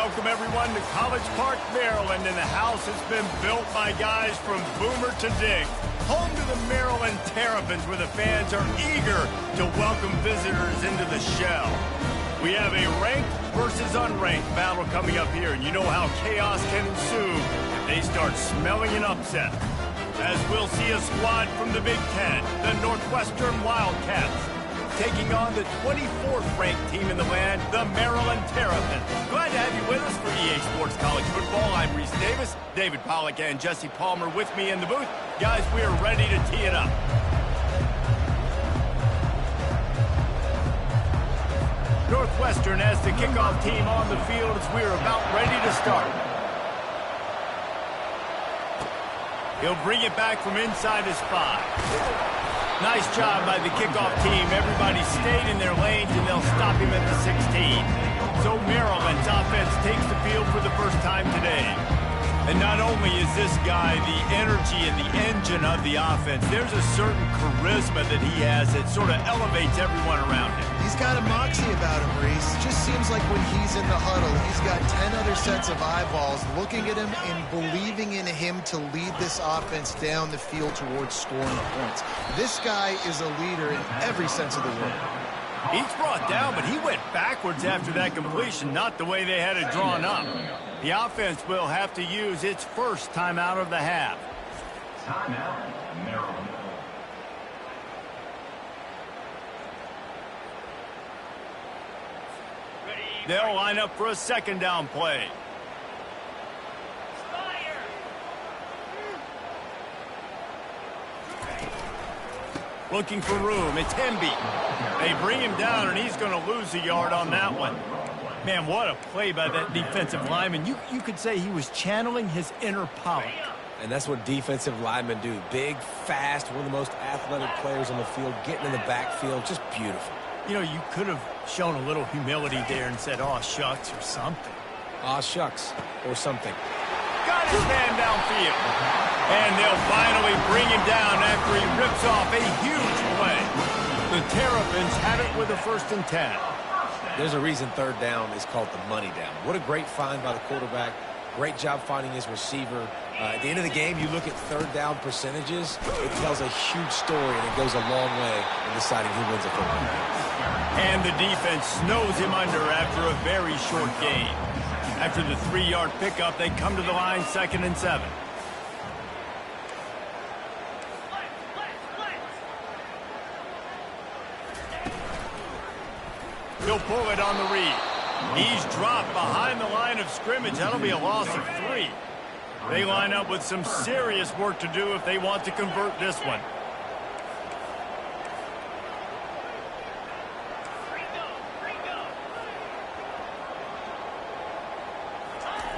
Welcome, everyone, to College Park, Maryland, and the house has been built by guys from Boomer to Dig. Home to the Maryland Terrapins, where the fans are eager to welcome visitors into the shell. We have a ranked versus unranked battle coming up here, and you know how chaos can ensue if they start smelling an upset. As we'll see a squad from the Big Ten, the Northwestern Wildcats, taking on the 24th ranked team in the land, the Maryland Terrapins. Glad to have you with us for EA Sports College Football. I'm Reese Davis, David Pollack and Jesse Palmer with me in the booth. Guys, we are ready to tee it up. Northwestern as the kickoff team on the field as we are about ready to start. He'll bring it back from inside his 5. Nice job by the kickoff team. Everybody stayed in their lanes, and they'll stop him at the 16. So Maryland's offense takes the field for the first time today. And not only is this guy the energy and the engine of the offense, there's a certain charisma that he has that sort of elevates everyone around him. He's got a moxie about him, Reese. Just seems like when he's in the huddle, he's got 10 other sets of eyeballs looking at him and believing in him to lead this offense down the field towards scoring points. This guy is a leader in every sense of the word. He's brought down, but he went backwards after that completion, not the way they had it drawn up. The offense will have to use its first timeout of the half. Timeout, Maryland. They'll line up for a second down play. Looking for room. It's Hemby. They bring him down, and he's going to lose a yard on that one. Man, what a play by that defensive lineman. You could say he was channeling his inner Pollack. And that's what defensive linemen do. Big, fast, one of the most athletic players on the field, getting in the backfield. Just beautiful. You know, you could have shown a little humility there and said, "Aw, shucks," or something. Aw, shucks, or something. Got his man downfield. And they'll finally bring him down after he rips off a huge play. The Terrapins have it with a 1st and 10. There's a reason third down is called the money down. What a great find by the quarterback. Great job finding his receiver. At the end of the game, you look at third down percentages. It tells a huge story, and it goes a long way in deciding who wins a football game. And the defense snows him under after a very short gain. After the 3-yard pickup, they come to the line 2nd and 7. He'll pull it on the read. He's dropped behind the line of scrimmage. That'll be a loss of 3. They line up with some serious work to do if they want to convert this one.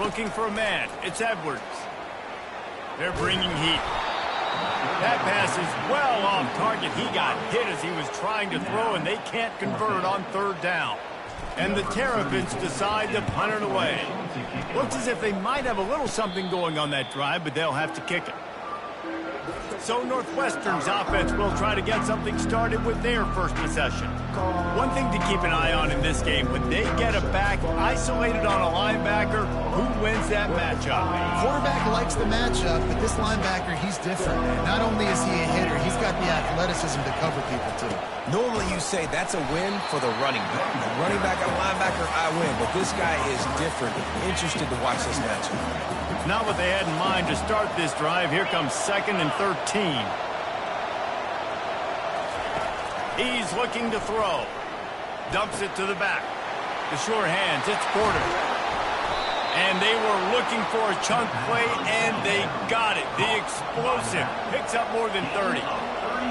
Looking for a man. It's Edwards. They're bringing heat. That pass is well off target. He got hit as he was trying to throw, and they can't convert on 3rd down. And the Terrapins decide to punt it away. Looks as if they might have a little something going on that drive, but they'll have to kick it. So Northwestern's offense will try to get something started with their first possession. One thing to keep an eye on in this game, when they get a back isolated on a linebacker, who wins that matchup? Quarterback likes the matchup, but this linebacker, he's different. Not only is he a hitter, he's got the athleticism to cover people, too. Normally you say that's a win for the running back. The running back and linebacker, I win. But this guy is different. Interested to watch this matchup. Not what they had in mind to start this drive. Here comes 2nd and 13. He's looking to throw. Dumps it to the back. The sure hands. It's Porter. And they were looking for a chunk play, and they got it. The explosive picks up more than 30.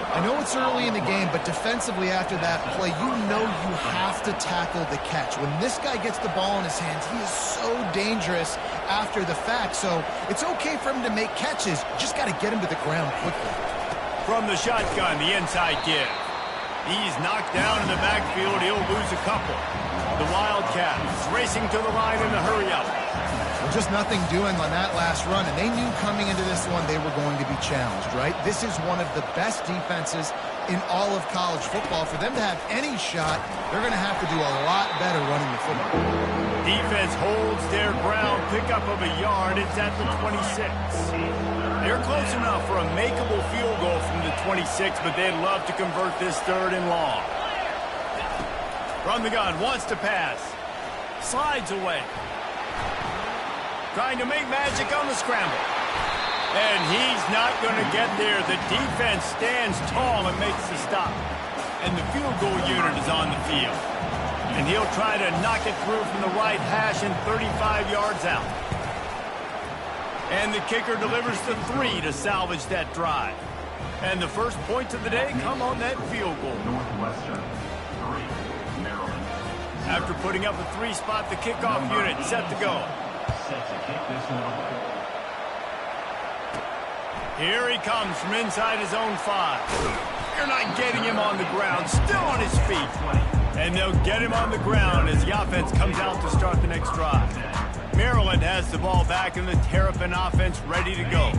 I know it's early in the game, but defensively after that play, you know you have to tackle the catch. When this guy gets the ball in his hands, he is so dangerous after the fact. So it's okay for him to make catches. You just got to get him to the ground quickly. From the shotgun, the inside give. He's knocked down in the backfield. He'll lose a couple. The Wildcats racing to the line in the hurry-up. Well, just nothing doing on that last run, and they knew coming into this one they were going to be challenged, right? This is one of the best defenses in all of college football. For them to have any shot, they're going to have to do a lot better running the football. Defense holds their ground, pickup of a yard. It's at the 26. They're close enough for a makeable field goal from the 26, but they'd love to convert this 3rd and long. From the gun, wants to pass. Slides away. Trying to make magic on the scramble. And he's not going to get there. The defense stands tall and makes the stop. And the field goal unit is on the field. And he'll try to knock it through from the right hash and 35 yards out. And the kicker delivers the 3 to salvage that drive. And the first points of the day come on that field goal. Northwestern 3, Maryland 0. After putting up a 3-spot, the kickoff unit set to go. Set to kick this one away. Here he comes from inside his own 5. You're not getting him on the ground, still on his feet. And they'll get him on the ground as the offense comes out to start the next drive. Maryland has the ball back and the Terrapin offense ready to go.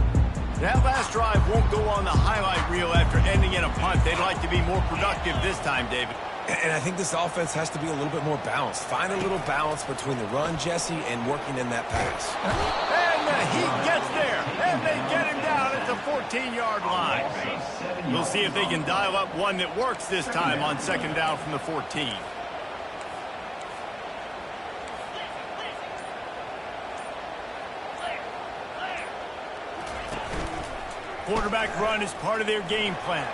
That last drive won't go on the highlight reel after ending in a punt. They'd like to be more productive this time, David. And I think this offense has to be a little bit more balanced. Find a little balance between the run, Jesse, and working in that pass. And he gets there, and they get him down at the 14-yard line. We'll see if they can dial up one that works this time on 2nd down from the 14. Quarterback run is part of their game plan.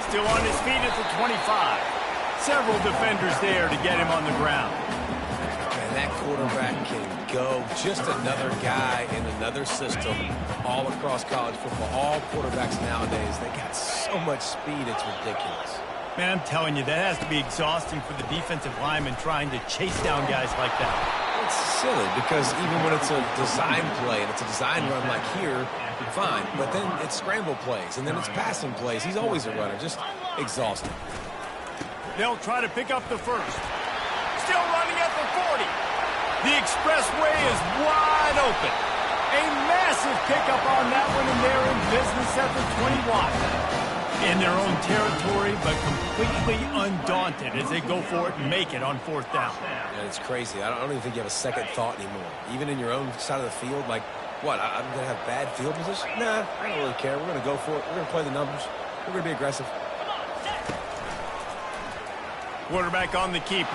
Still on his feet at the 25. Several defenders there to get him on the ground. And that quarterback can go. Just another guy in another system all across college football. All quarterbacks nowadays, they got so much speed, it's ridiculous. Man, I'm telling you, that has to be exhausting for the defensive lineman trying to chase down guys like that. It's silly because even when it's a design play and it's a design run like here, fine. But then it's scramble plays and then it's passing plays. He's always a runner. Just exhausting. They'll try to pick up the first. Still running at the 40. The expressway is wide open. A massive pickup on that one, and they're in business at the 21. In their own territory, but completely undaunted as they go for it and make it on 4th down. And it's crazy. I don't even think you have a second thought anymore. Even in your own side of the field, like, what, I'm going to have bad field position? Nah, I don't really care. We're going to go for it. We're going to play the numbers. We're going to be aggressive. Quarterback on the keeper.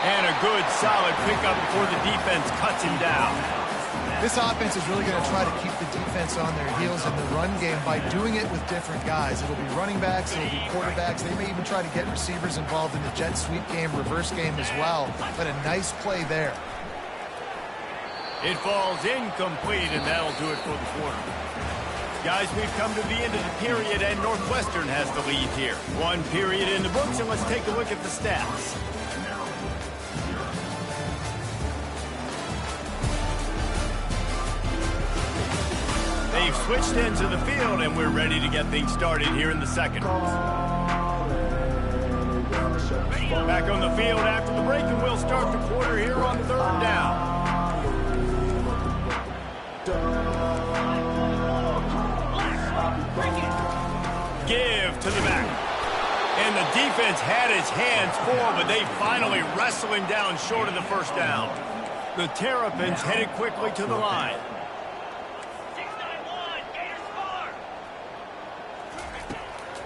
And a good, solid pickup before the defense cuts him down. This offense is really going to try to keep the defense on their heels in the run game by doing it with different guys. It'll be running backs, it'll be quarterbacks. They may even try to get receivers involved in the jet sweep game, reverse game as well. But a nice play there. It falls incomplete, and that'll do it for the quarter. Guys, we've come to the end of the period, and Northwestern has the lead here. 1 period in the books, and let's take a look at the stats. They've switched into the field, and we're ready to get things started here in the second. Back on the field after the break, and we'll start the quarter here on 3rd down. Give to the back. And the defense had his hands full, but they finally wrestle him down short of the 1st down. The Terrapins headed quickly to the line.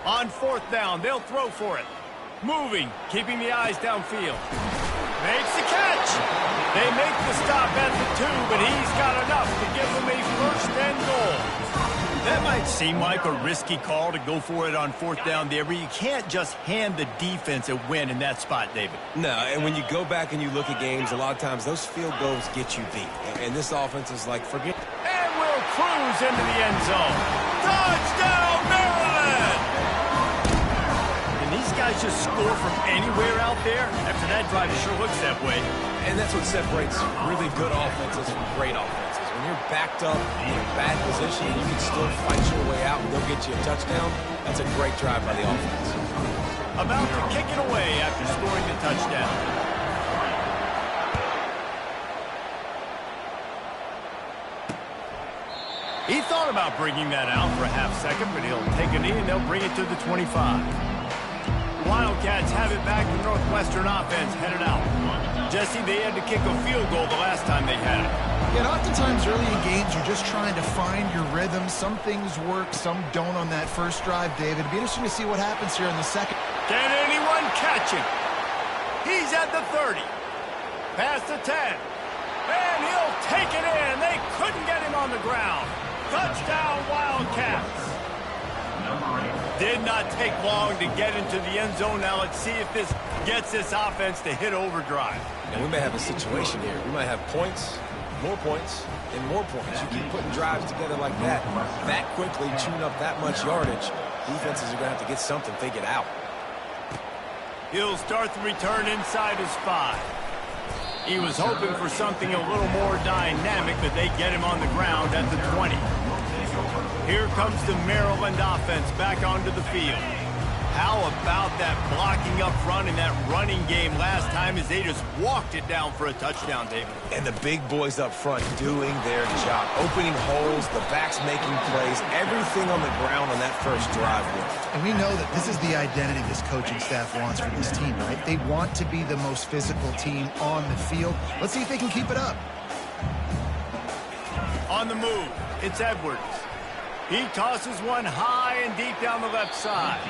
On 4th down, they'll throw for it. Moving, keeping the eyes downfield. Makes the catch. They make the stop at the 2, but he's got enough to give them a 1st and goal. That might seem like a risky call to go for it on 4th down there, but you can't just hand the defense a win in that spot, David. No, and when you go back and you look at games, a lot of times those field goals get you beat. And this offense is like, forget. And we'll cruise into the end zone. Touchdown, Maryland! These guys just score from anywhere out there. After that drive, it sure looks that way. And that's what separates really good offenses from great offenses. When you're backed up in a bad position and you can still fight your way out and go get you a touchdown, that's a great drive by the offense. About to kick it away after scoring the touchdown. He thought about bringing that out for a half second, but he'll take a knee and they'll bring it to the 25. Wildcats have it back. The Northwestern offense headed out. Jesse, they had to kick a field goal the last time they had it. Yeah, and oftentimes early in games, you're just trying to find your rhythm. Some things work, some don't on that first drive, David. It'll be interesting to see what happens here in the second. Can anyone catch him? He's at the 30. Past the 10. And he'll take it in. They couldn't get him on the ground. Touchdown, Wildcats. Did not take long to get into the end zone. Now let's see if this gets this offense to hit overdrive. And we may have a situation here. We might have points, and more points. You keep putting drives together like that quickly, chewing up that much yardage, defenses are going to have to get something figured out. He'll start the return inside his 5. He was hoping for something a little more dynamic, but they get him on the ground at the 20. Here comes the Maryland offense back onto the field. How about that blocking up front in that running game last time as they just walked it down for a touchdown, David? And the big boys up front doing their job. Opening holes, the backs making plays, everything on the ground on that first drive. And we know that this is the identity this coaching staff wants for this team, right? They want to be the most physical team on the field. Let's see if they can keep it up. On the move, it's Edwards. He tosses one high and deep down the left side.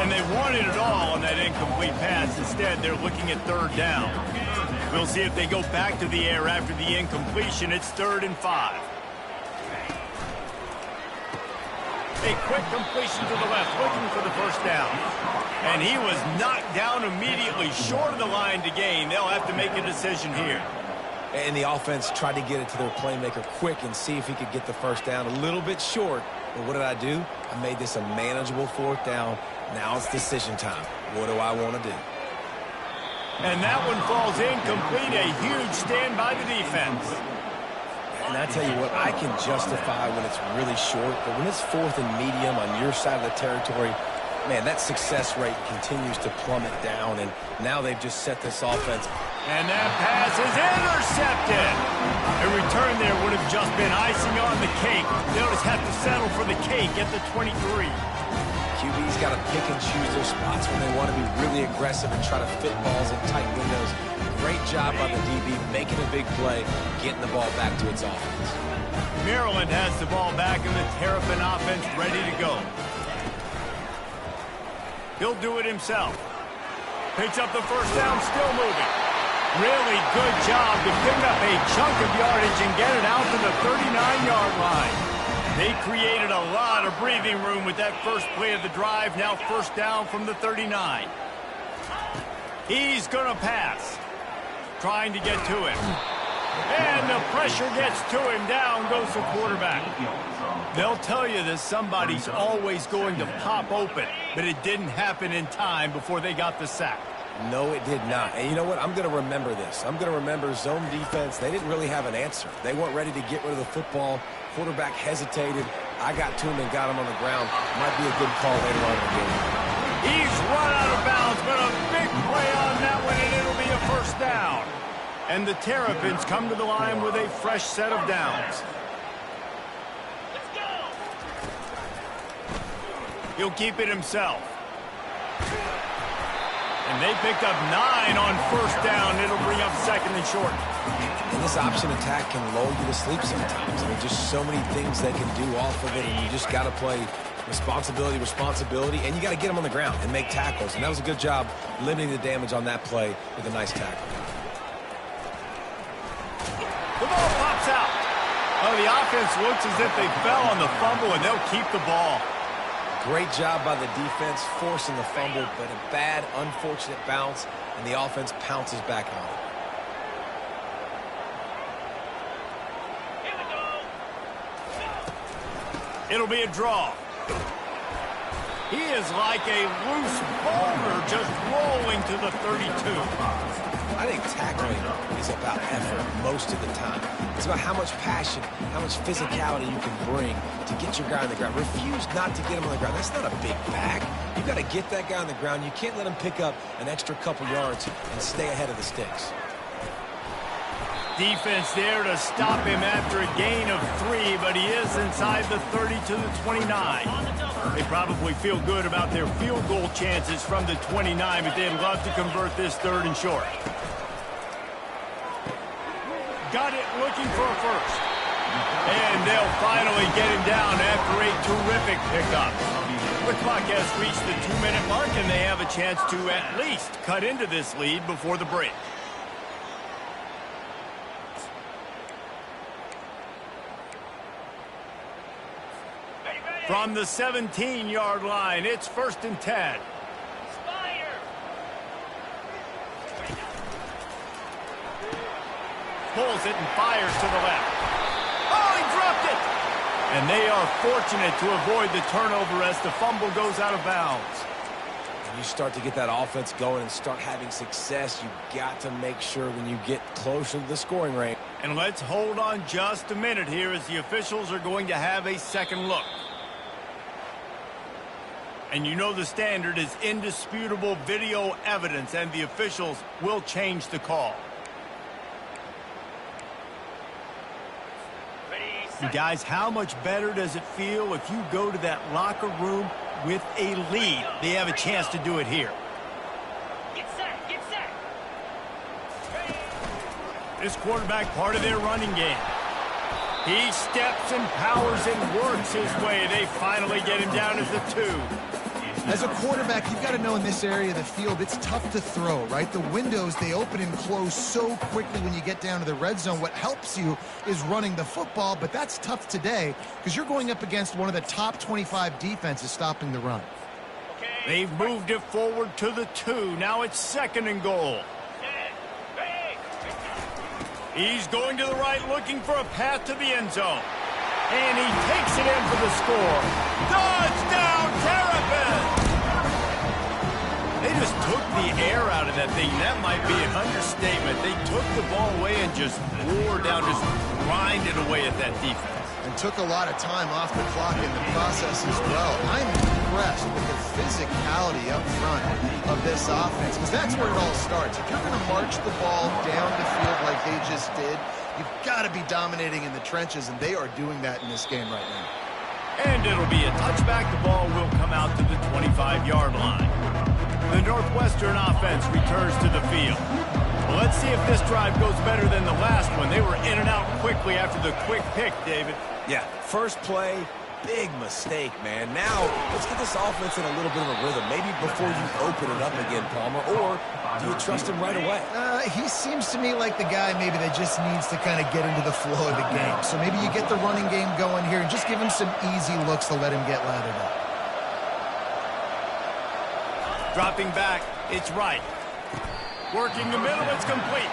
And they wanted it all on that incomplete pass. Instead, they're looking at third down. We'll see if they go back to the air after the incompletion. It's 3rd and 5. A quick completion to the left, looking for the first down. And he was knocked down immediately, short of the line to gain. They'll have to make a decision here. And the offense tried to get it to their playmaker quick and see if he could get the first down. A little bit short, but what did I do? I made this a manageable 4th down. Now it's decision time. What do I want to do? And that one falls incomplete. A huge stand by the defense. And I tell you what, I can justify when it's really short, but when it's 4th and medium on your side of the territory, man, that success rate continues to plummet down, and now they've just set this offense. And that pass is intercepted. A return there would have just been icing on the cake. They'll just have to settle for the cake at the 23. QB's got to pick and choose their spots when they want to be really aggressive and try to fit balls in tight windows. Great job by the DB making a big play, getting the ball back to its offense. Maryland has the ball back and the Terrapin offense ready to go. He'll do it himself. Picks up the first down, still moving. Really good job to pick up a chunk of yardage and get it out to the 39-yard line. They created a lot of breathing room with that first play of the drive. Now first down from the 39. He's going to pass. Trying to get to him. And the pressure gets to him. Down goes the quarterback. They'll tell you that somebody's always going to pop open, but it didn't happen in time before they got the sack. No, it did not. And you know what? I'm going to remember this. I'm going to remember zone defense. They didn't really have an answer. They weren't ready to get rid of the football. Quarterback hesitated. I got to him and got him on the ground. Might be a good call later on in the game. He's run out of bounds, but a big play on that one, and it'll be a first down. And the Terrapins come to the line with a fresh set of downs. He'll keep it himself. And they picked up 9 on first down. It'll bring up 2nd and short. And this option attack can lull you to sleep sometimes. I mean, just so many things they can do off of it, and you just got to play responsibility, and you got to get them on the ground and make tackles. And that was a good job limiting the damage on that play with a nice tackle. The ball pops out. Oh, the offense looks as if they fell on the fumble, and they'll keep the ball. Great job by the defense forcing the fumble, but a bad, unfortunate bounce, and the offense pounces back on it. It'll be a draw. He is like a loose boulder just rolling to the 32. I think tackling is about effort most of the time. It's about how much passion, how much physicality you can bring to get your guy on the ground. Refuse not to get him on the ground. That's not a big back. You've got to get that guy on the ground. You can't let him pick up an extra couple yards and stay ahead of the sticks. defense there to stop him after a gain of 3, but he is inside the 30 to the 29. They probably feel good about their field goal chances from the 29, but they'd love to convert this 3rd and short. Got it, looking for a first. And they'll finally get him down after a terrific pickup. The clock has reached the 2-minute mark, and they have a chance to at least cut into this lead before the break. From the 17-yard line, it's 1st and 10. Pulls it and fires to the left. Oh, he dropped it! And they are fortunate to avoid the turnover as the fumble goes out of bounds. When you start to get that offense going and start having success, you've got to make sure when you get closer to the scoring range. And let's hold on just a minute here as the officials are going to have a second look. And you know the standard is indisputable video evidence, and the officials will change the call. And guys, how much better does it feel if you go to that locker room with a lead? They have a chance to do it here. Get set, get set. This quarterback, part of their running game. He steps and powers and works his way. They finally get him down as the 2. As a quarterback, you've got to know in this area of the field, it's tough to throw, right? The windows, they open and close so quickly when you get down to the red zone. What helps you is running the football, but that's tough today because you're going up against one of the top 25 defenses stopping the run. They've moved it forward to the 2. Now it's 2nd and goal. He's going to the right, looking for a path to the end zone. And he takes it in for the score. Touchdown, Terrapins! They just took the air out of that thing. That might be an understatement. They took the ball away and just wore down, just grinded away at that defense. And took a lot of time off the clock in the process as well. I'm impressed with the physicality up front of this offense, because that's where it all starts. If you're going to march the ball down the field like they just did, you've got to be dominating in the trenches, and they are doing that in this game right now. And it'll be a touchback. The ball will come out to the 25-yard line. The Northwestern offense returns to the field. Well, let's see if this drive goes better than the last one. They were in and out quickly after the quick pick, David. Yeah, first play, big mistake, man. Now, let's get this offense in a little bit of a rhythm. Maybe before you open it up again, Palmer, or do you trust him right away? He seems to me like the guy maybe that just needs to kind of get into the flow of the game. So maybe you get the running game going here and just give him some easy looks to let him get lathered up. Dropping back, it's right. Working the middle, it's complete.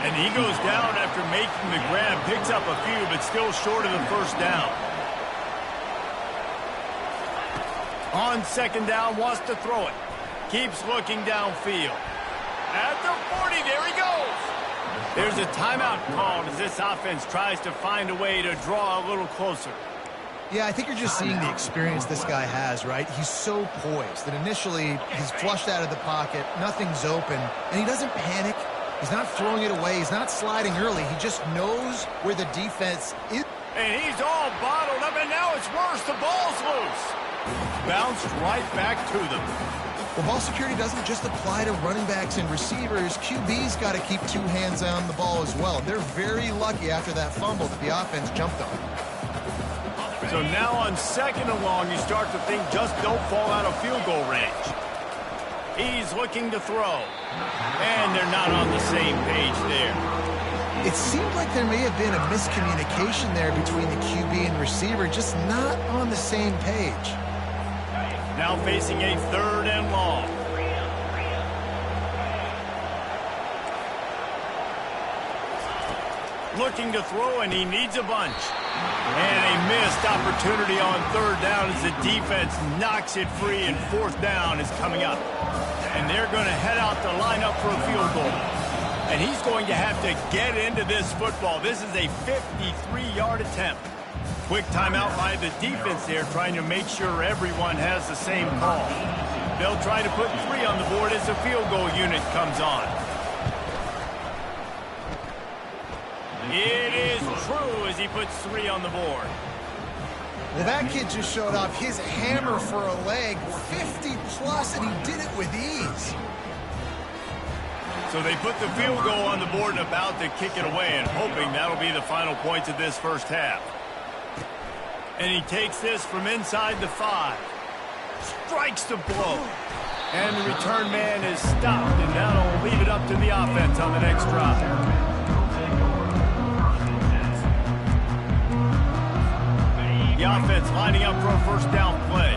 And he goes down after making the grab, picks up a few, but still short of the first down. On 2nd down, wants to throw it. Keeps looking downfield. At the 40, there he goes. There's a timeout called as this offense tries to find a way to draw a little closer. Yeah, I think you're just seeing the experience this guy has, right? He's so poised that initially he's flushed out of the pocket, nothing's open, and he doesn't panic. He's not throwing it away. He's not sliding early. He just knows where the defense is. And he's all bottled up, and now it's worse. The ball's loose. Bounced right back to them. Well, ball security doesn't just apply to running backs and receivers. QB's got to keep 2 hands on the ball as well. They're very lucky after that fumble that the offense jumped on. So now on 2nd and long, you start to think just don't fall out of field goal range. He's looking to throw. And they're not on the same page there. It seemed like there may have been a miscommunication there between the QB and receiver, just not on the same page. Now facing a 3rd and long. Looking to throw, and he needs a bunch. And a missed opportunity on 3rd down as the defense knocks it free, and 4th down is coming up. And they're going to head out to line up for a field goal. And he's going to have to get into this football. This is a 53-yard attempt. Quick timeout by the defense there, trying to make sure everyone has the same call. They'll try to put 3 on the board as the field goal unit comes on. It is true as he puts 3 on the board. Well, that kid just showed off his hammer for a leg, 50-plus, and he did it with ease. So they put the field goal on the board and about to kick it away, and hoping that'll be the final points of this first half. And he takes this from inside the 5. Strikes the blow. And the return man is stopped, and that'll leave it up to the offense on the next drive. The offense lining up for a first down play.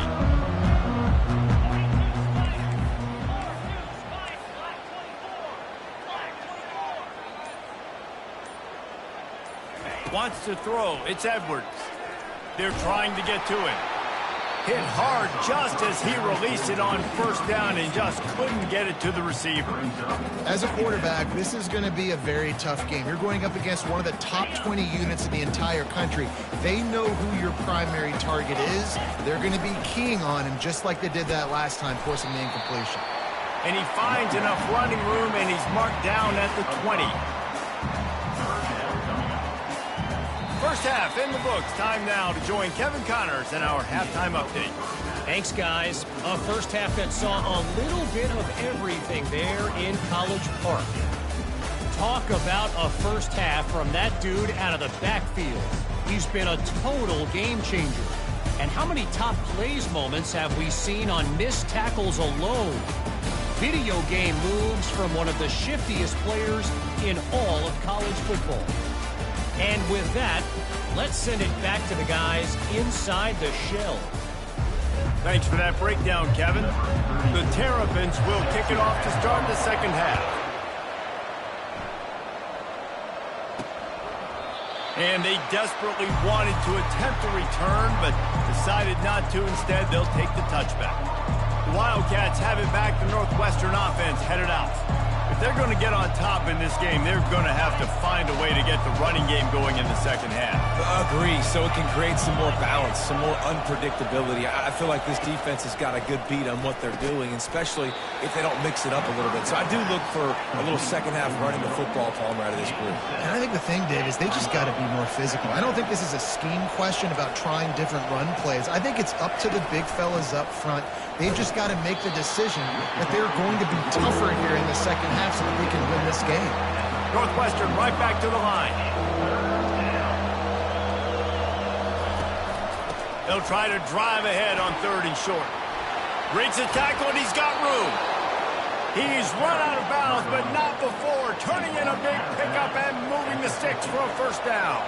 Wants to throw. It's Edwards. They're trying to get to him. Hit hard just as he released it on first down and just couldn't get it to the receiver. As a quarterback, this is going to be a very tough game. You're going up against one of the top 20 units in the entire country. They know who your primary target is. They're going to be keying on him just like they did that last time, forcing the incompletion. And he finds enough running room, and he's marked down at the 20. First half in the books. Time now to join Kevin Connors in our halftime update. Thanks, guys. A first half that saw a little bit of everything there in College Park. Talk about a first half from that dude out of the backfield. He's been a total game changer. And how many top plays moments have we seen on missed tackles alone? Video game moves from one of the shiftiest players in all of college football. And with that, let's send it back to the guys inside the shell. Thanks for that breakdown, Kevin. The Terrapins will kick it off to start the second half. And they desperately wanted to attempt a return, but decided not to. Instead, they'll take the touchback. The Wildcats have it back. The Northwestern offense headed out. If they're going to get on top in this game, they're going to have to find a way to get the running game going in the second half. Agree, so it can create some more balance, some more unpredictability. I feel like this defense has got a good beat on what they're doing, especially if they don't mix it up a little bit. So I do look for a little second half running the football Palmer out of this group. And I think the thing, Dave, is they just got to be more physical. I don't think this is a scheme question about trying different run plays. I think it's up to the big fellas up front. They've just got to make the decision that they're going to be tougher here in the second half so that they can win this game. Northwestern right back to the line. They'll try to drive ahead on 3rd and short. Breaks a tackle, and he's got room. He's run out of bounds, but not before. Turning in a big pickup and moving the sticks for a first down.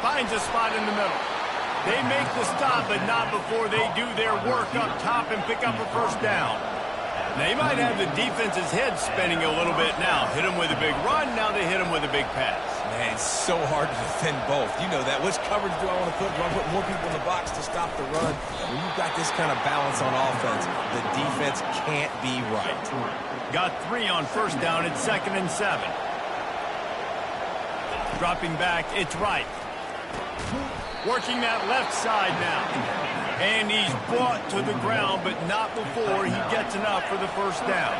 Finds a spot in the middle. They make the stop, but not before they do their work up top and pick up a first down. They might have the defense's head spinning a little bit now. Hit them with a big run, now they hit them with a big pass. Man, it's so hard to defend both. You know that. Which coverage do I want to put? Do I put more people in the box to stop the run? When you've got this kind of balance on offense, the defense can't be right. Got 3 on first down at 2nd and 7. Dropping back, it's right. Working that left side now. And he's brought to the ground, but not before he gets enough for the first down.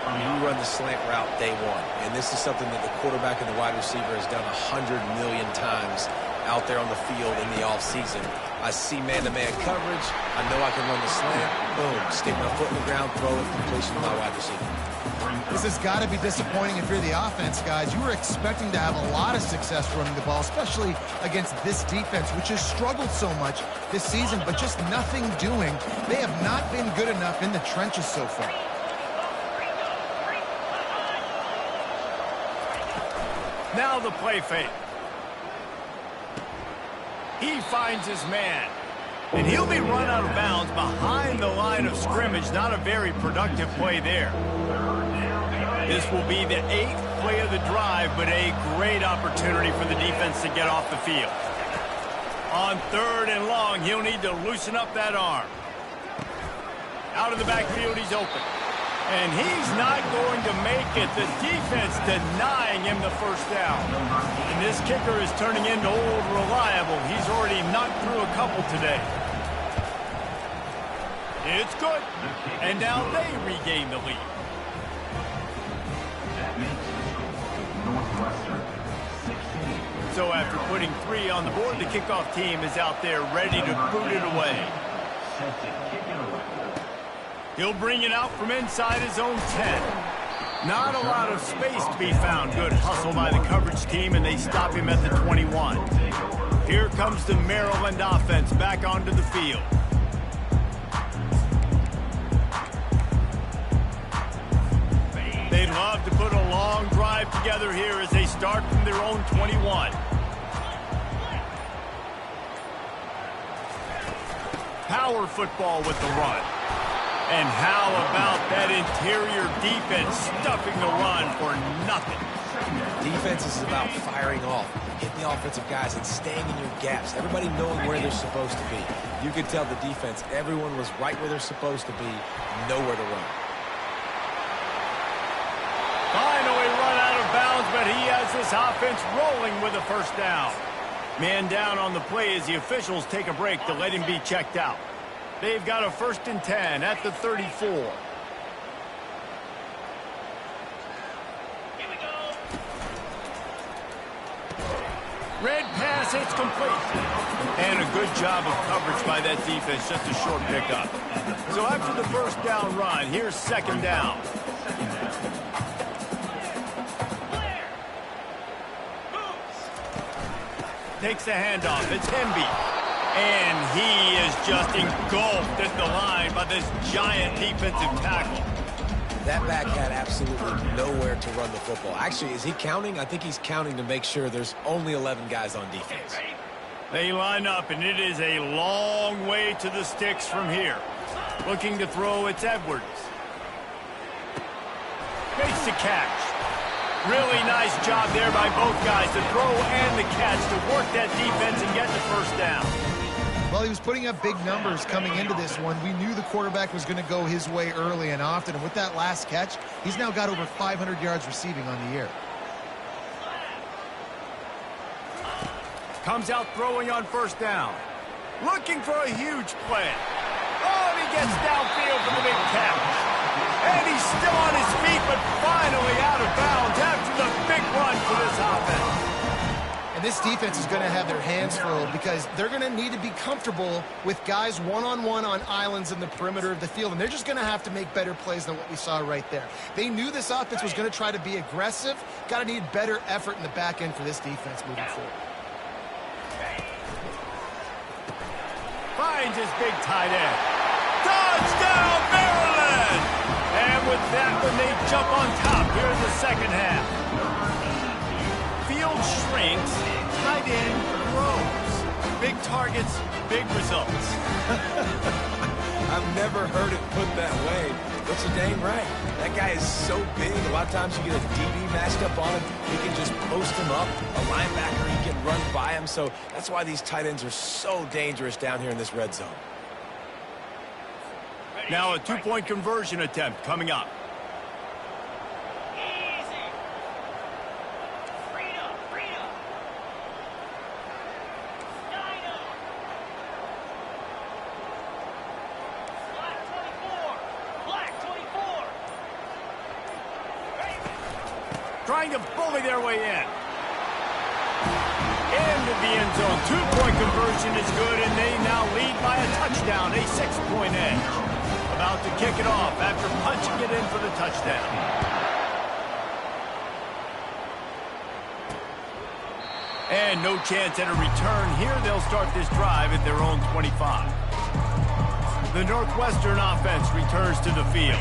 You run the slant route day one, and this is something that the quarterback and the wide receiver has done 100 million times out there on the field in the offseason. I see man-to-man coverage. I know I can run the slant. Boom. Stick my foot in the ground, throw it, completion to my wide receiver. This has got to be disappointing if you're the offense, guys. You were expecting to have a lot of success running the ball, especially against this defense, which has struggled so much this season, but just nothing doing. They have not been good enough in the trenches so far. Now the play fake. He finds his man. And he'll be run out of bounds behind the line of scrimmage. Not a very productive play there. This will be the 8th play of the drive, but a great opportunity for the defense to get off the field. On 3rd and long, he'll need to loosen up that arm. Out of the backfield, he's open. And he's not going to make it. The defense denying him the first down. And this kicker is turning into old reliable. He's already knocked through a couple today. It's good. And now they regain the lead. That makes the score Northwestern 16. So after putting 3 on the board, the kickoff team is out there ready to boot it away. Set to kick it away. He'll bring it out from inside his own 10. Not a lot of space to be found. Good hustle by the coverage team, and they stop him at the 21. Here comes the Maryland offense back onto the field. They'd love to put a long drive together here as they start from their own 21. Power football with the run. And how about that interior defense stuffing the run for nothing? Defense is about firing off, hitting the offensive guys, and staying in your gaps. Everybody knowing where they're supposed to be. You could tell the defense, everyone was right where they're supposed to be, nowhere to run. Finally run out of bounds, but he has this offense rolling with a first down. Man down on the play as the officials take a break to let him be checked out. They've got a 1st and 10 at the 34. Here we go. Red pass, it's complete. And a good job of coverage by that defense, just a short pickup. So after the first down run, here's 2nd down. Takes the handoff, it's Hemby. And he is just engulfed at the line by this giant defensive tackle. That back had absolutely nowhere to run the football. Actually, is he counting? I think he's counting to make sure there's only 11 guys on defense. They line up, and it is a long way to the sticks from here. Looking to throw, it's Edwards. Makes the catch. Really nice job there by both guys, the throw and the catch, to work that defense and get the first down. Well, he was putting up big numbers coming into this one. We knew the quarterback was going to go his way early and often, and with that last catch, he's now got over 500 yards receiving on the year. Comes out throwing on first down. Looking for a huge play. Oh, and he gets downfield for the big catch. And he's still on his feet, but finally out of bounds after the big run for this offense. And this defense is going to have their hands full because they're going to need to be comfortable with guys one-on-one on islands in the perimeter of the field, and they're just going to have to make better plays than what we saw right there. They knew this offense was going to try to be aggressive. Got to need better effort in the back end for this defense moving forward. Finds his big tight end. Touchdown, Maryland! And with that one, they jump on top here in the second half. Field shrinks, tight end grows. Big targets, big results. I've never heard it put that way, but you're dang right. That guy is so big, a lot of times you get a DB matched up on him. He can just post him up. A linebacker, he can run by him. So that's why these tight ends are so dangerous down here in this red zone. Now a two-point conversion attempt coming up. Easy. Freedom, freedom. Dino. Black 24. Black 24. Trying to bully their way in. Into the end zone. Two-point conversion is good, and they now lead by a touchdown, a 6-point edge. About to kick it off after punching it in for the touchdown. And no chance at a return here. They'll start this drive at their own 25. The Northwestern offense returns to the field.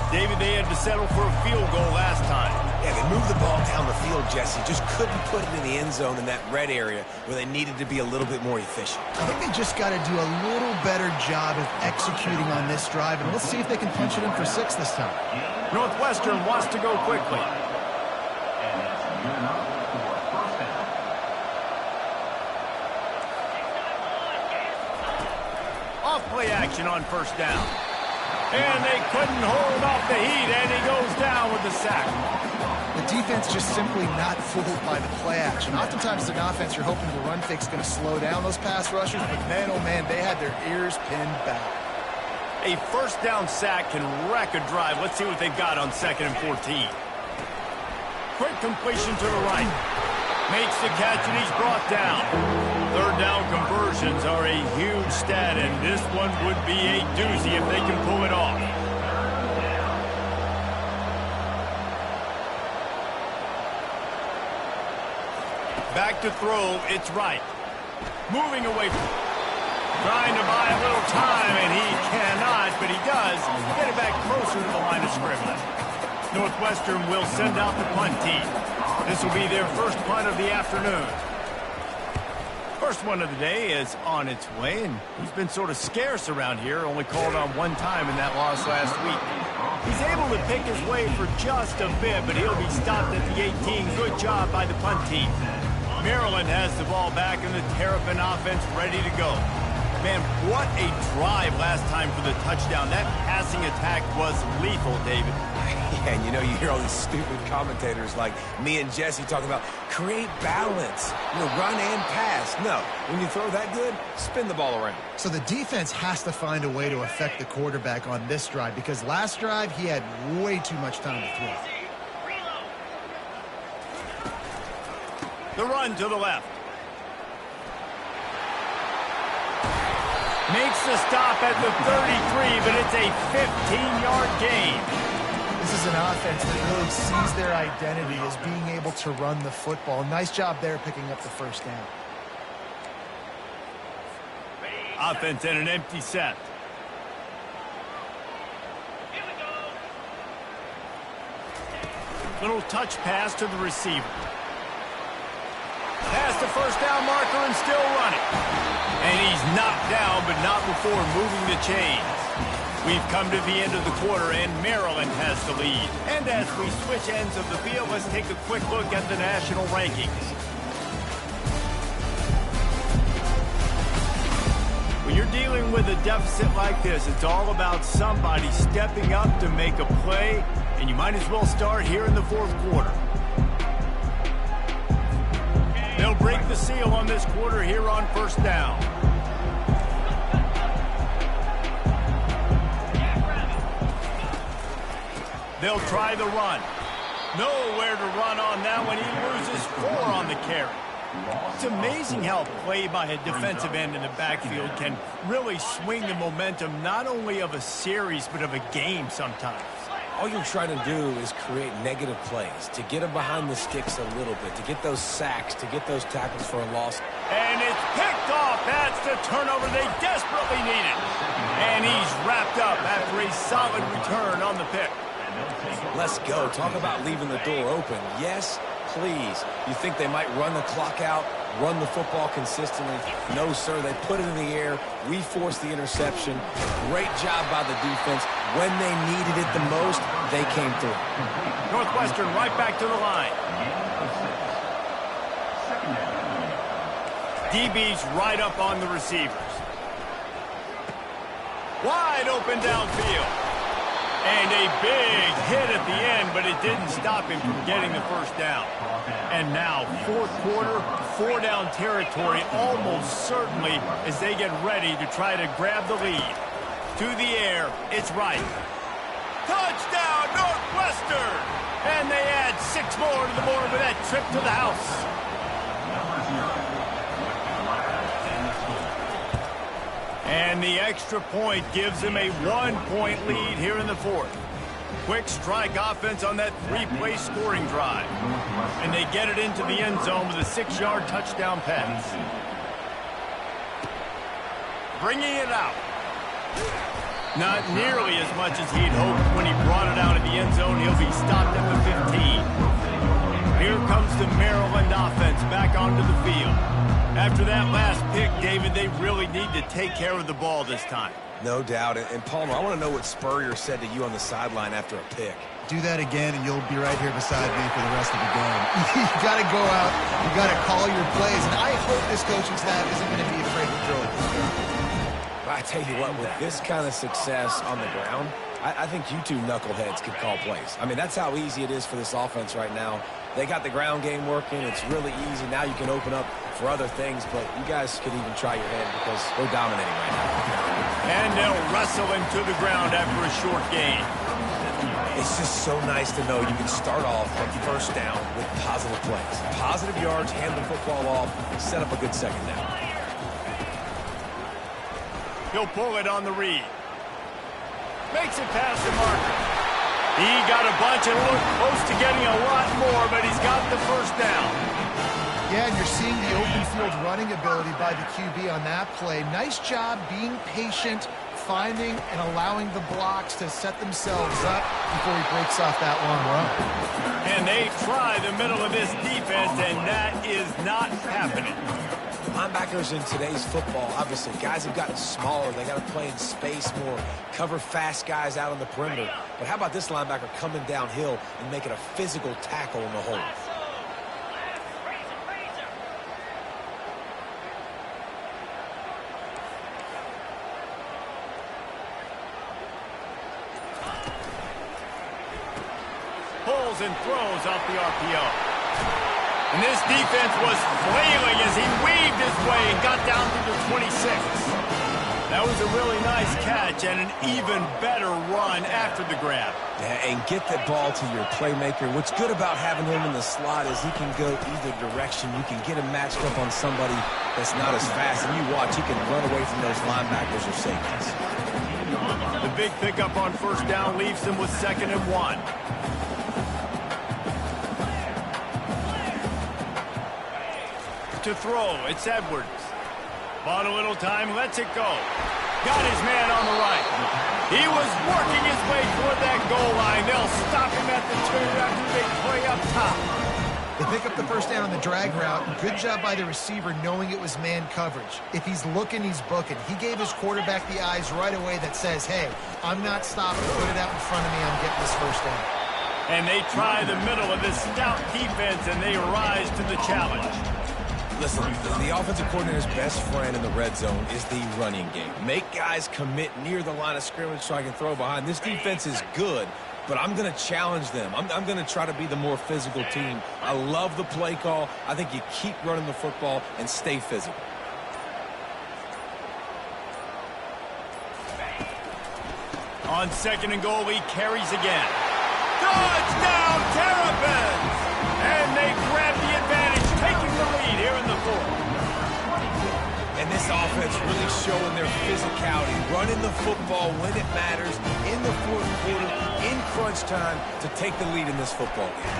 David, they had to settle for a field goal last time. Yeah, they moved the ball down the field, Jesse. Just couldn't put it in the end zone in that red area where they needed to be a little bit more efficient. I think they just got to do a little better job of executing on this drive, and let's see if they can punch it in for 6 this time. Northwestern wants to go quickly. And that's good enough for first down. Off play action on first down. And they couldn't hold off the heat, and he goes down with the sack. The defense just simply not fooled by the play action. Oftentimes, as an offense, you're hoping the run fake's going to slow down those pass rushers, but man, oh man, they had their ears pinned back. A first down sack can wreck a drive. Let's see what they've got on 2nd and 14. Quick completion to the right. Makes the catch, and he's brought down. 3rd down conversions are a huge stat, and this one would be a doozy if they can pull it off. Back to throw, it's right. Moving away from trying to buy a little time, and he cannot, but he does get it back closer to the line of scrimmage. Northwestern will send out the punt team. This will be their first punt of the afternoon. First one of the day is on its way, and he's been sort of scarce around here, only called on one time in that loss last week. He's able to pick his way for just a bit, but he'll be stopped at the 18. Good job by the punt team. Maryland has the ball back, and the Terrapin offense ready to go. Man, what a drive last time for the touchdown. That passing attack was lethal, David. Yeah, and you know, you hear all these stupid commentators like me and Jesse talking about create balance, run and pass. No, when you throw that good, spin the ball around. So the defense has to find a way to affect the quarterback on this drive, because last drive he had way too much time to throw. The run to the left. Makes the stop at the 33, but it's a 15-yard gain. This is an offense that really sees their identity as being able to run the football. Nice job there picking up the first down. Offense in an empty set. Here we go. Little touch pass to the receiver. Past the first down marker and still running. And he's knocked down, but not before moving the chains. We've come to the end of the quarter, and Maryland has the lead. And as we switch ends of the field, let's take a quick look at the national rankings. When you're dealing with a deficit like this, it's all about somebody stepping up to make a play, and you might as well start here in the 4th quarter. They'll break the seal on this quarter here on 1st down. They'll try the run. Nowhere to run on that one. He loses 4 on the carry. It's amazing how a play by a defensive end in the backfield can really swing the momentum not only of a series but of a game sometimes. All you're trying to do is create negative plays, to get them behind the sticks a little bit, to get those sacks, to get those tackles for a loss. And it's picked off. That's the turnover they desperately needed. And he's wrapped up after a solid return on the pick. Let's go. Talk about leaving the door open. Yes, please. You think they might run the clock out, run the football consistently? No, sir. They put it in the air. We forced the interception. Great job by the defense. When they needed it the most, they came through. Northwestern right back to the line. DB's right up on the receivers. Wide open downfield. And a big hit at the end, but it didn't stop him from getting the first down. And now, 4th quarter, 4-down territory almost certainly as they get ready to try to grab the lead. To the air, it's right. Touchdown, Northwestern! And they add 6 more to the board with that trip to the house. And the extra point gives them a 1-point lead here in the 4th. Quick strike offense on that 3-play scoring drive. And they get it into the end zone with a 6-yard touchdown pass. Bringing it out. Not nearly as much as he'd hoped when he brought it out of the end zone. He'll be stopped at the 15. Here comes the Maryland offense back onto the field. After that last pick, David, they really need to take care of the ball this time. No doubt. And Palmer, I want to know what Spurrier said to you on the sideline after a pick. Do that again, and you'll be right here beside me for the rest of the game. You got to go out. You got to call your plays, and I hope this coaching staff isn't going to be afraid to throw it. But I tell you what, with this kind of success on the ground, I think you two knuckleheads could call plays. I mean, that's how easy it is for this offense right now. They got the ground game working. It's really easy. Now you can open up for other things, but you guys could even try your hand because we're dominating right now. And they'll wrestle him to the ground after a short gain. It's just so nice to know you can start off on first down with positive plays. Positive yards, hand the football off, set up a good second down. He'll pull it on the read. Makes it past the marker. He got a bunch and looked close to getting a lot more, but he's got the first down. Yeah, and you're seeing the open field running ability by the QB on that play. Nice job being patient, finding and allowing the blocks to set themselves up before he breaks off that long run. And they try the middle of this defense, and that is not happening. Linebackers in today's football, obviously, guys have gotten smaller. They got to play in space more, cover fast guys out on the perimeter. But how about this linebacker coming downhill and making a physical tackle in the hole? Pulls and throws off the RPO. And this defense was flailing as he weaved his way and got down to the 26. That was a really nice catch and an even better run after the grab. Yeah, and get the ball to your playmaker. What's good about having him in the slot is he can go either direction. You can get him matched up on somebody that's not as fast. And you watch, he can run away from those linebackers or safeties. The big pickup on first down leaves him with 2nd and 1. To throw, it's Edwards. Bought a little time, lets it go. Got his man on the right. He was working his way toward that goal line. They'll stop him at the 2 after they play up top. They pick up the first down on the drag route. Good job by the receiver knowing it was man coverage. If he's looking, he's booking. He gave his quarterback the eyes right away that says, hey, I'm not stopping. Put it out in front of me. I'm getting this first down. And they try the middle of this stout defense, and they rise to the challenge. Listen, the offensive coordinator's best friend in the red zone is the running game. Make guys commit near the line of scrimmage so I can throw behind. This defense is good, but I'm going to challenge them. I'm going to try to be the more physical team. I love the play call. I think you keep running the football and stay physical. On 2nd and goal, he carries again. Touchdown, Terrapins! And they grab the advantage, taking the lead here in the 4th. And this offense really showing their physicality, running the football when it matters, in the 4th quarter, in crunch time, to take the lead in this football game.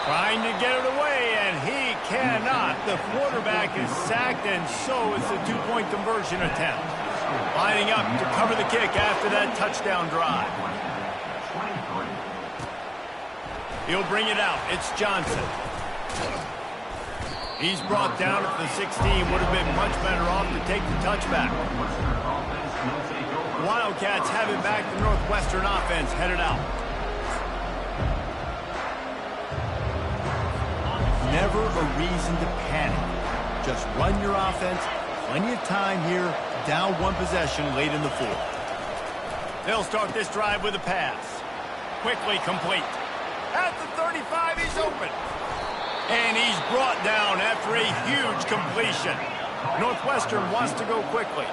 Trying to get it away, and he cannot. The quarterback is sacked, and so is the 2-point conversion attempt. Lining up to cover the kick after that touchdown drive. He'll bring it out. It's Johnson. He's brought down at the 16. Would have been much better off to take the touchback. Wildcats have it back. The Northwestern offense headed out. Never a reason to panic. Just run your offense. Plenty of time here. Down 1 possession late in the 4th. They'll start this drive with a pass. Quickly complete. At the 35, he's open. And he's brought down after a huge completion. Northwestern wants to go quickly.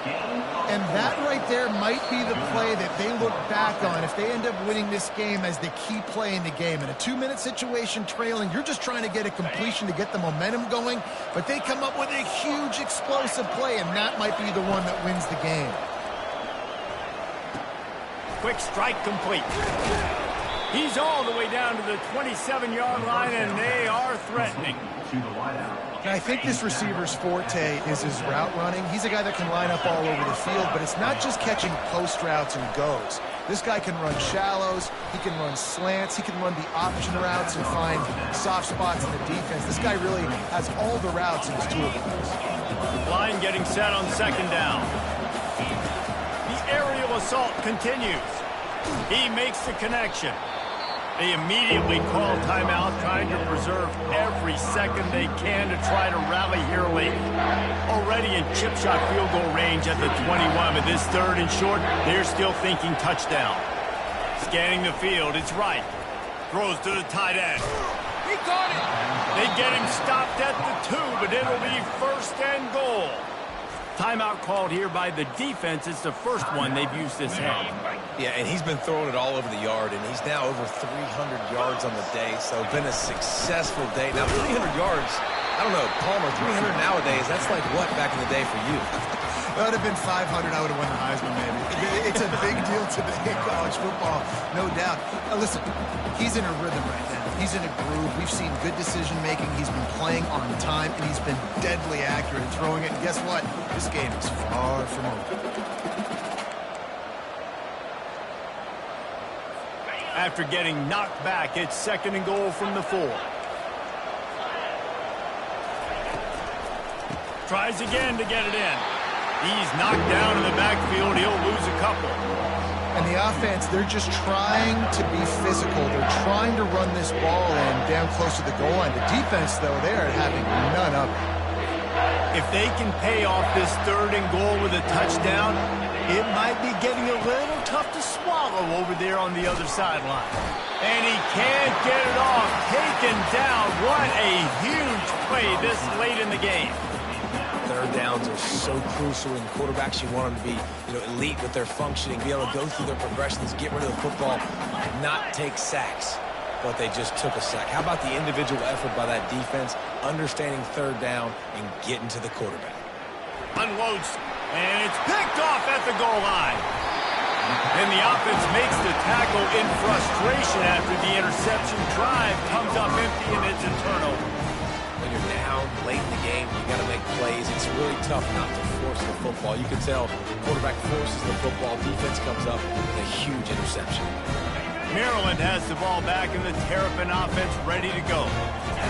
And that right there might be the play that they look back on if they end up winning this game as the key play in the game. In a 2-minute situation trailing, you're just trying to get a completion to get the momentum going, but they come up with a huge explosive play, and that might be the one that wins the game. Quick strike complete. He's all the way down to the 27-yard line, and they are threatening. And I think this receiver's forte is his route running. He's a guy that can line up all over the field, but it's not just catching post routes and goes. This guy can run shallows, he can run slants, he can run the option routes and find soft spots in the defense. This guy really has all the routes in his toolbox. Line getting set on 2nd down. The aerial assault continues. He makes the connection. They immediately call timeout, trying to preserve every second they can to try to rally here late. Already in chip shot field goal range at the 21, but this 3rd and short, they're still thinking touchdown. Scanning the field, it's right. Throws to the tight end. He caught it! They get him stopped at the 2, but it'll be 1st and goal. Timeout called here by the defense. It's the first one they've used this half. Yeah, and he's been throwing it all over the yard, and he's now over 300 yards on the day, so been a successful day. Now, 300 yards, I don't know, Palmer, 300 nowadays, that's like what back in the day for you? That would have been 500. I would have won the Heisman, maybe. It's a big deal today in college football, no doubt. Now, listen, he's in a rhythm right now. He's in a groove. We've seen good decision-making. He's been playing on time, and he's been deadly accurate at throwing it. And guess what? This game is far from over. After getting knocked back, it's 2nd and goal from the 4. Tries again to get it in. He's knocked down in the backfield. He'll lose a couple. And the offense, they're just trying to be physical. They're trying to run this ball in down close to the goal line. The defense, though, they are having none of it. If they can pay off this 3rd and goal with a touchdown, it might be getting a little tough to swallow over there on the other sideline. And he can't get it off. Taken down. What a huge play this late in the game. 3rd downs are so crucial, and quarterbacks, you want them to be, elite with their functioning, be able to go through their progressions, get rid of the football, not take sacks. But they just took a sack. How about the individual effort by that defense, understanding 3rd down and getting to the quarterback? Unloads, and it's picked off at the goal line. And the offense makes the tackle in frustration after the interception. Drive comes up empty, and it's a turnover. When you're down late in the game, you got to make plays. It's really tough not to force the football. You can tell quarterback forces the football. Defense comes up with a huge interception. Maryland has the ball back, and the Terrapin offense ready to go.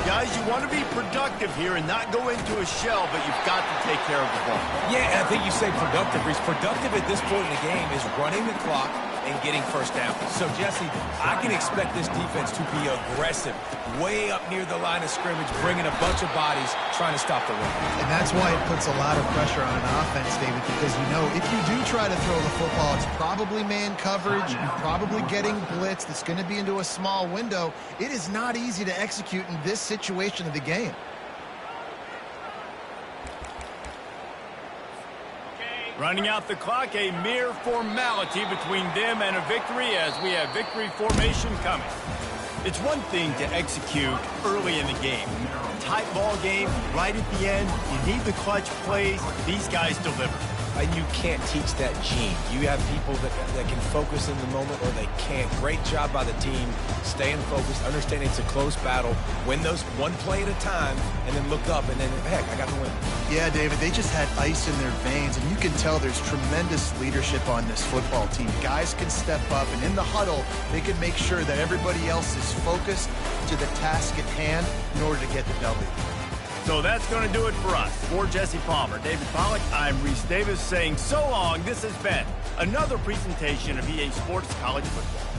Guys, you want to be productive here and not go into a shell, but you've got to take care of the ball. Yeah, and I think you say productive, Reese. Productive at this point in the game is running the clock and getting 1st down. So, Jesse, I can expect this defense to be aggressive, way up near the line of scrimmage, bringing a bunch of bodies, trying to stop the run. And that's why it puts a lot of pressure on an offense, David, because if you do try to throw the football, it's probably man coverage, you're probably getting blitz that's going to be into a small window. It is not easy to execute in this situation of the game. Running out the clock, a mere formality between them and a victory as we have victory formation coming. It's one thing to execute early in the game. Tight ball game, right at the end, you need the clutch plays. These guys deliver. And you can't teach that gene. You have people that can focus in the moment or they can't. Great job by the team, staying focused, understanding it's a close battle, win those one play at a time, and then look up, and then, heck, I got the win. Yeah, David, they just had ice in their veins, and you can tell there's tremendous leadership on this football team. Guys can step up, and in the huddle, they can make sure that everybody else is focused to the task at hand in order to get the W. So that's going to do it for us. For Jesse Palmer, David Pollack, I'm Reese Davis saying so long. This has been another presentation of EA Sports College Football.